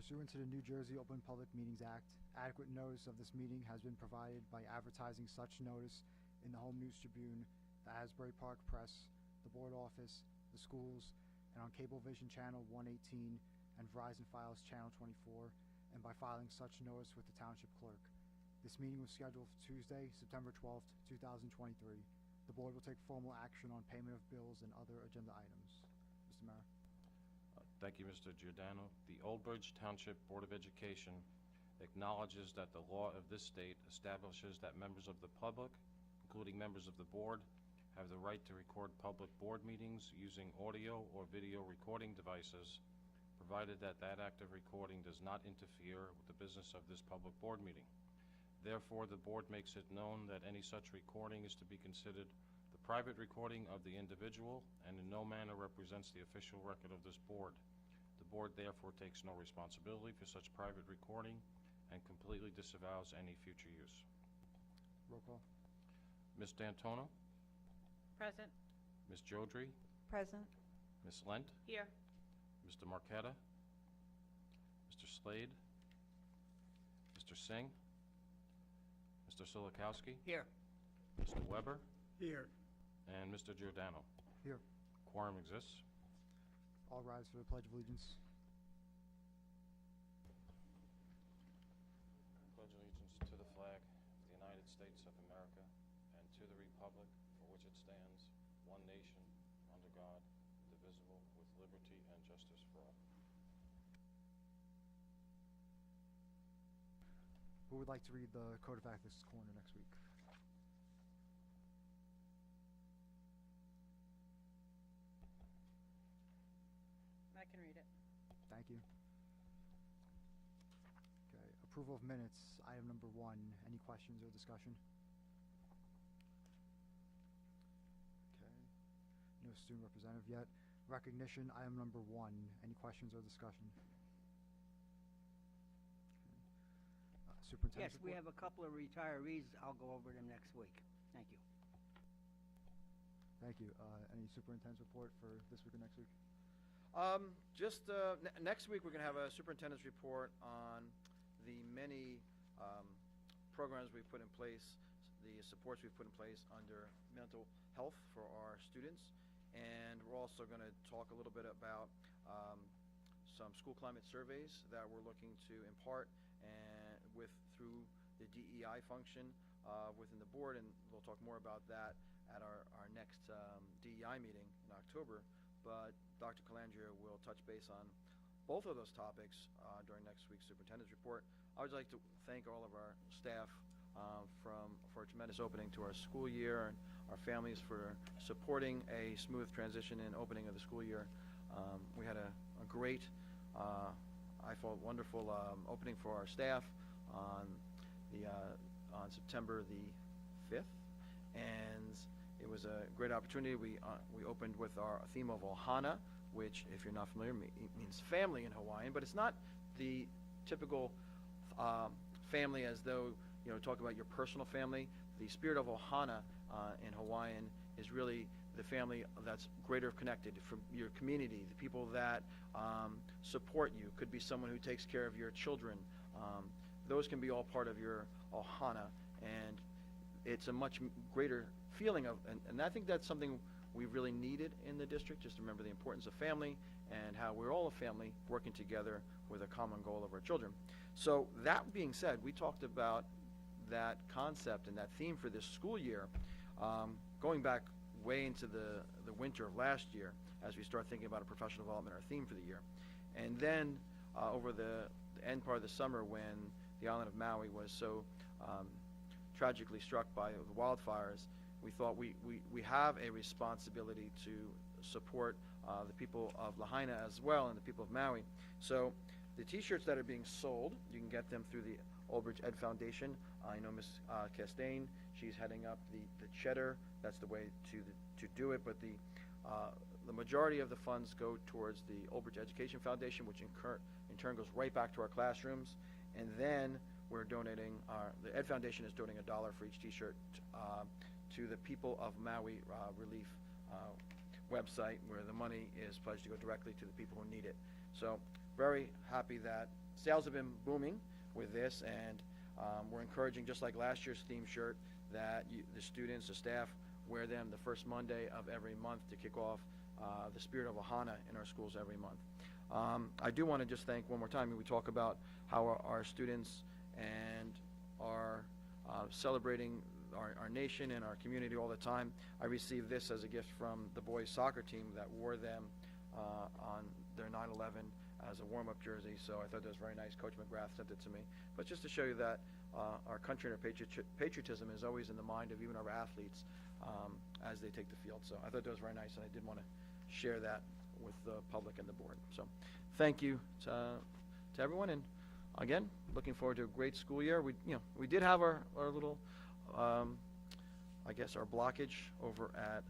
Pursuant to the New Jersey Open Public Meetings Act, adequate notice of this meeting has been provided by advertising such notice in the Home News Tribune, the Asbury Park Press, the board office, the schools, and on Cablevision Channel 118 and Verizon Files Channel 24, and by filing such notice with the Township Clerk. This meeting was scheduled for Tuesday, September 12th, 2023. The board will take formal action on payment of bills and other agenda items. Mr. Mayor. Thank you, Mr. Giordano. The Old Bridge Township Board of Education acknowledges that the law of this state establishes that members of the public, including members of the board, have the right to record public board meetings using audio or video recording devices, provided that that act of recording does not interfere with the business of this public board meeting. Therefore, the board makes it known that any such recording is to be considered the private recording of the individual and in no manner represents the official record of this board. The board therefore takes no responsibility for such private recording and completely disavows any future use. Roll call. Ms. D'Antono? Present. Ms. Jodry? Present. Ms. Lent? Here. Mr. Marqueta? Mr. Slade? Mr. Singh? Mr. Silikowski? Here. Mr. Weber? Here. And Mr. Giordano. Here. Quorum exists. All rise for the Pledge of Allegiance. Pledge allegiance to the flag of the United States of America and to the republic for which it stands, one nation, under God, indivisible, with liberty and justice for all. Who would like to read the Code of Ethics corner next week? I can read it. Thank you. Okay, approval of minutes, item number 1. Any questions or discussion? Okay, no student representative yet. Recognition, item number 1. Any questions or discussion? Okay. Superintendent's Yes, we report? have a couple of retirees. I'll go over them next week. Thank you. Thank you. Any superintendent's report for this week or next week? Next week, we're going to have a superintendent's report on the many programs we've put in place, the supports we've put in place under mental health for our students. And we're also going to talk a little bit about some school climate surveys that we're looking to impart and through the DEI function within the board. And we'll talk more about that at our next DEI meeting in October. But Dr. Calandria will touch base on both of those topics during next week's superintendent's report. I would like to thank all of our staff for a tremendous opening to our school year, and our families for supporting a smooth transition and opening of the school year. We had a great, I thought, wonderful opening for our staff on September the 5th, and it was a great opportunity. We opened with our theme of Ohana, which, if you're not familiar, means family in Hawaiian, but it's not the typical family as though, talk about your personal family. The spirit of Ohana in Hawaiian is really the family that's greater connected from your community, the people that support you. Could be someone who takes care of your children. Those can be all part of your Ohana, and it's a much greater feeling of, and I think that's something we really needed in the district, just to remember the importance of family and how we're all a family working together with a common goal of our children. So that being said, we talked about that concept and that theme for this school year, going back way into the winter of last year as we start thinking about a professional development, our theme for the year. And then over the end part of the summer, when the island of Maui was so tragically struck by the wildfires, we thought we have a responsibility to support the people of Lahaina as well, and the people of Maui. So the t-shirts that are being sold, you can get them through the Old Bridge Ed Foundation. I know Ms. Castaigne, she's heading up the cheddar. That's the way to do it, but the majority of the funds go towards the Old Bridge Education Foundation, which in turn goes right back to our classrooms. And then we're donating, the Ed Foundation is donating $1 for each t-shirt to the People of Maui Relief website, where the money is pledged to go directly to the people who need it. So very happy that sales have been booming with this, and we're encouraging, just like last year's theme shirt, that the students, the staff, wear them the first Monday of every month to kick off the spirit of Ohana in our schools every month. I do want to just thank one more time. We talk about how our students and are celebrating our nation and our community all the time. I received this as a gift from the boys soccer team that wore them on their 9/11 as a warm-up jersey, so I thought that was very nice. Coach McGrath sent it to me. But just to show you that our country and our patriotism is always in the mind of even our athletes as they take the field. So I thought that was very nice, and I did want to share that with the public and the board. So thank you to everyone, and again, looking forward to a great school year. We did have our little, I guess, our blockage over at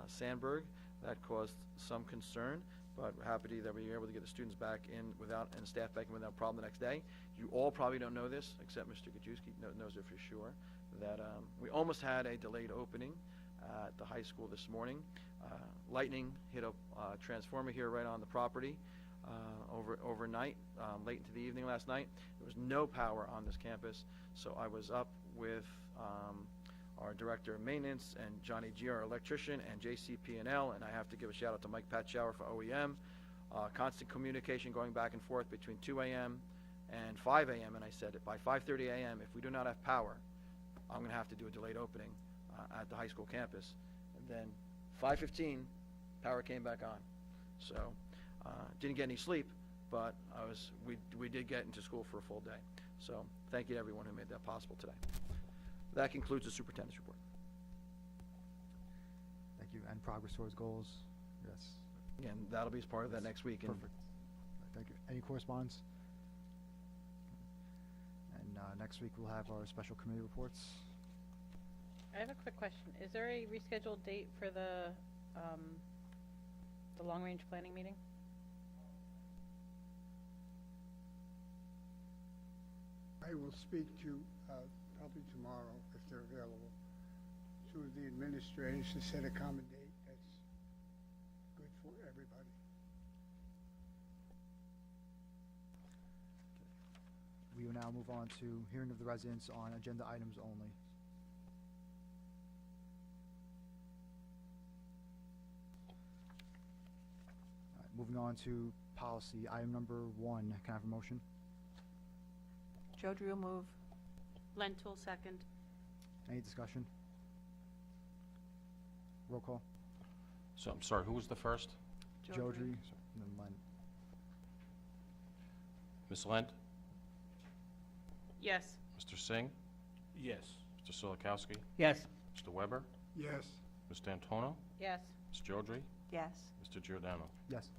Sandburg that caused some concern, but we're happy that we were able to get the students back in and staff back in without problem the next day. You all probably don't know this, except Mr. Gajewski knows it for sure, that we almost had a delayed opening at the high school this morning. Lightning hit a transformer here right on the property overnight, late into the evening last night. There was no power on this campus, so I was up with our director of maintenance and Johnny G, our electrician, and JCP&L, and I have to give a shout out to Mike Patshower for OEM. Constant communication going back and forth between 2 a.m. and 5 a.m., and I said by 5:30 a.m., if we do not have power, I'm going to have to do a delayed opening at the high school campus. And then 5:15, power came back on. So didn't get any sleep, but we did get into school for a full day. So thank you to everyone who made that possible today. That concludes the superintendent's report. Thank you. And progress towards goals? Yes. Again, that'll be as part of that next week. And Perfect. Thank you. Any correspondence? And next week we'll have our special committee reports. I have a quick question. Is there a rescheduled date for the long-range planning meeting? I will speak to, probably tomorrow, if they're available, to the administrators to set a common date that's good for everybody. We will now move on to hearing of the residents on agenda items only. All right, moving on to policy, item number 1. Can I have a motion? Jodry will move. Lentul, second. Any discussion? Roll call. So, I'm sorry, who was the first? Jodry, and then Len. Ms. Lent? Yes. Mr. Singh? Yes. Mr. Solikowski? Yes. Mr. Weber? Yes. Ms. D'Antuono? Yes. Ms. Jodry? Yes. Mr. Giordano? Yes.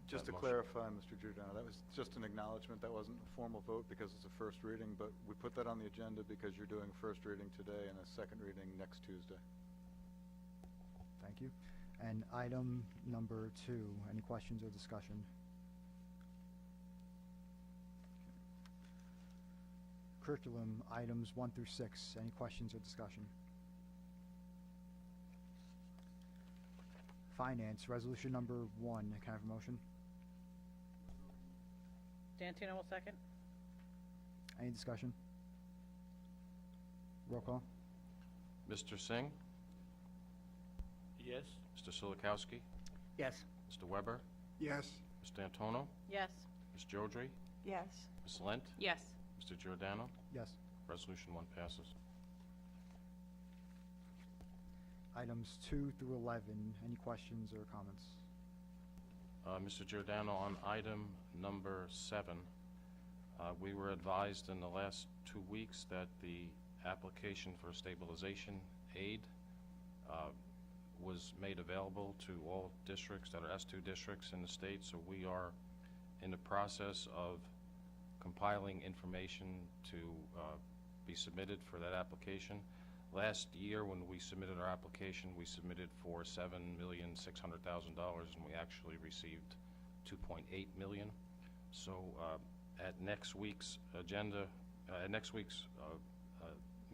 Just to Motion. clarify, Mr. Giordano, that was just an acknowledgement. That wasn't a formal vote because it's a first reading, but we put that on the agenda because you're doing a first reading today and a second reading next Tuesday. Thank you. And item number 2, any questions or discussion? Curriculum, items 1 through 6, any questions or discussion? Finance, resolution number 1, can I have a motion? D'Antuono will second. Any discussion? Roll call. Mr. Singh? Yes. Mr. Solikowski? Yes. Mr. Weber? Yes. Ms. D'Antuono? Yes. Ms. Jodry? Yes. Ms. Lent? Yes. Mr. Giordano? Yes. Resolution 1 passes. Items 2 through 11, any questions or comments? Mr. Giordano, on item number 7, we were advised in the last 2 weeks that the application for stabilization aid was made available to all districts that are S2 districts in the state, so we are in the process of compiling information to be submitted for that application. Last year, when we submitted our application, we submitted for $7,600,000, and we actually received $2.8 million. So at next week's agenda, next week's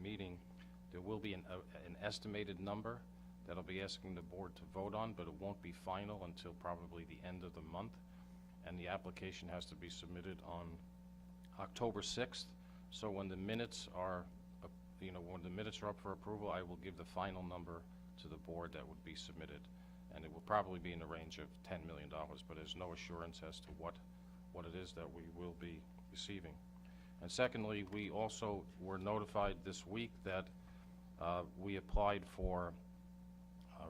meeting, there will be an estimated number that I'll be asking the board to vote on, but it won't be final until probably the end of the month. And the application has to be submitted on October 6th, so when the minutes are, when the minutes are up for approval, I will give the final number to the board that would be submitted, and it will probably be in the range of $10 million, but there's no assurance as to what it is that we will be receiving. And secondly, we also were notified this week that we applied for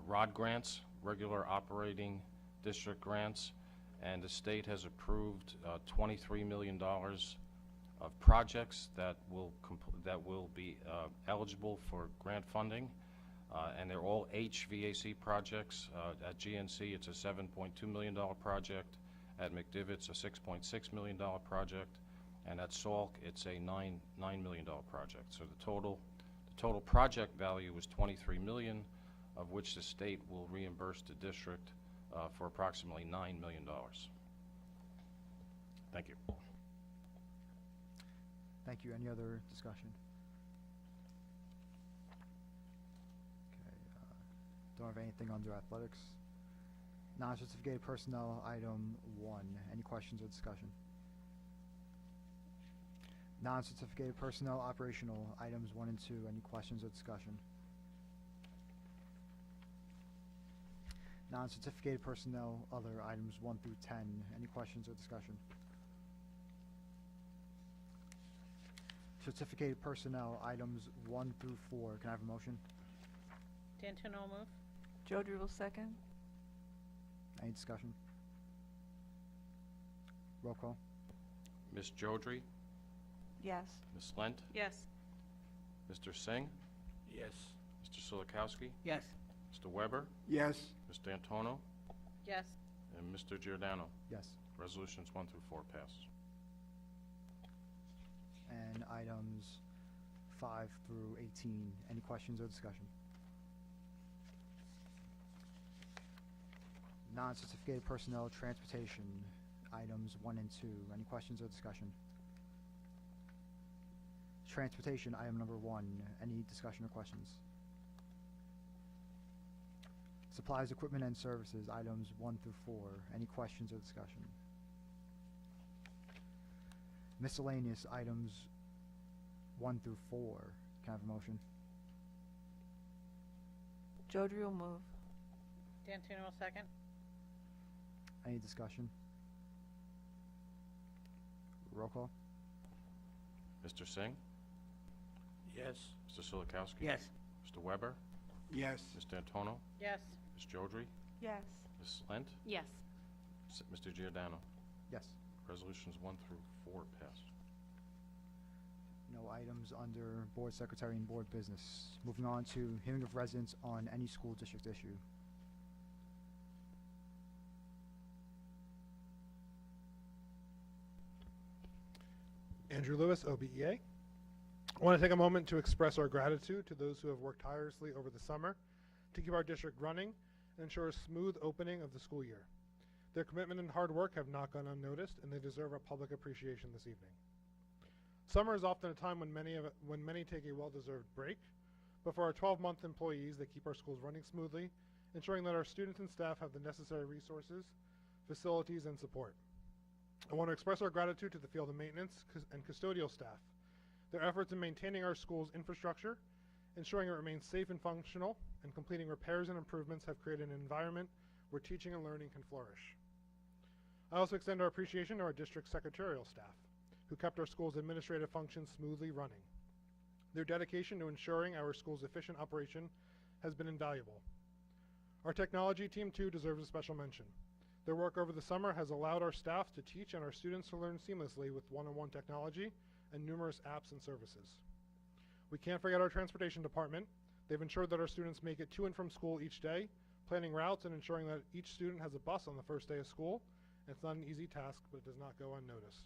ROD grants, regular operating district grants, and the state has approved $23 million of projects that will be eligible for grant funding, and they're all HVAC projects. At GNC, it's a $7.2 million project. At McDivot's, a $6.6 million project, and at Salk, it's a $9 million project. So the total project value is $23 million, of which the state will reimburse the district for approximately $9 million. Thank you. Thank you. Any other discussion? Okay, don't have anything under athletics. Non-certificated personnel, item 1. Any questions or discussion? Non-certificated personnel, operational, items 1 and 2. Any questions or discussion? Non-certificated personnel, other, items 1 through 10. Any questions or discussion? Certificated personnel, items 1 through 4. Can I have a motion? D'Antuono will move. Jodry will second. Any discussion? Roll call. Ms. Jodry, Yes. Ms. Lent, Yes. Mr. Singh, Yes. Mr. Silikowski, Yes. Mr. Weber, Yes. Ms. D'Antuono, Yes. and Mr. Giordano. Yes. Resolutions 1 through 4 pass. And items 5 through 18. Any questions or discussion? Non-certificated personnel, transportation, items 1 and 2. Any questions or discussion? Transportation, item number 1. Any discussion or questions? Supplies, equipment, and services, items 1 through 4. Any questions or discussion? Miscellaneous, items 1 through 4. Can I have a motion? Jodry will move. D'Antuono will second. Any discussion? Roll call. Mr. Singh, Yes. Mr. Silikowski, Yes. Mr. Weber, Yes. Ms. D'Antuono, Yes. Ms. Jodry, Yes. Ms. Lent, Yes. Mr. Giordano. Yes. Resolutions 1 through 4 pass. No items under board secretary and board business. Moving on to hearing of residents on any school district issue. Andrew Lewis, OBEA. I want to take a moment to express our gratitude to those who have worked tirelessly over the summer to keep our district running and ensure a smooth opening of the school year. Their commitment and hard work have not gone unnoticed, and they deserve our public appreciation this evening. Summer is often a time when many take a well-deserved break, but for our 12-month employees, they keep our schools running smoothly, ensuring that our students and staff have the necessary resources, facilities, and support. I want to express our gratitude to the field and maintenance and custodial staff. Their efforts in maintaining our school's infrastructure, ensuring it remains safe and functional, and completing repairs and improvements have created an environment where teaching and learning can flourish. I also extend our appreciation to our district secretarial staff, who kept our school's administrative functions smoothly running. Their dedication to ensuring our school's efficient operation has been invaluable. Our technology team, too, deserves a special mention. Their work over the summer has allowed our staff to teach and our students to learn seamlessly with one-on-one technology and numerous apps and services. We can't forget our transportation department. They've ensured that our students make it to and from school each day, planning routes and ensuring that each student has a bus on the first day of school. It's not an easy task, but it does not go unnoticed.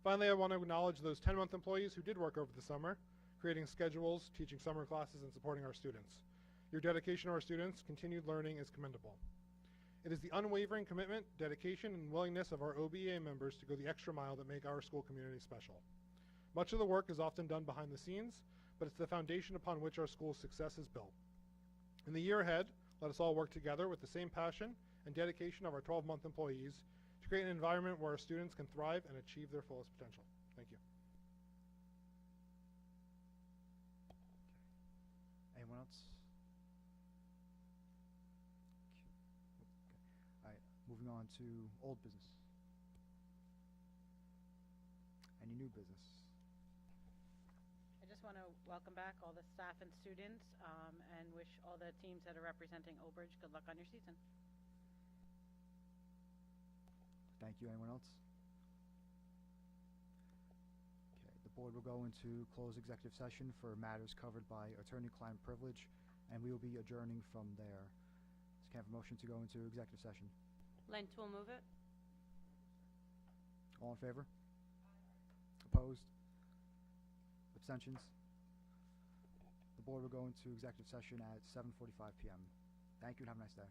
Finally, I want to acknowledge those 10-month employees who did work over the summer, creating schedules, teaching summer classes, and supporting our students. Your dedication to our students' continued learning is commendable. It is the unwavering commitment, dedication, and willingness of our OBEA members to go the extra mile that make our school community special. Much of the work is often done behind the scenes, but it's the foundation upon which our school's success is built. In the year ahead, let us all work together with the same passion and dedication of our 12-month employees to create an environment where our students can thrive and achieve their fullest potential. Thank you. Anyone else? All right, moving on to old business. Any new business? I just want to welcome back all the staff and students, and wish all the teams that are representing Old Bridge good luck on your season. Thank you. Anyone else? Okay, the board will go into closed executive session for matters covered by attorney-client privilege, and we will be adjourning from there. So can I have a motion to go into executive session? Lent will move it. All in favor? Opposed? Abstentions? The board will go into executive session at 7:45 PM. Thank you and have a nice day.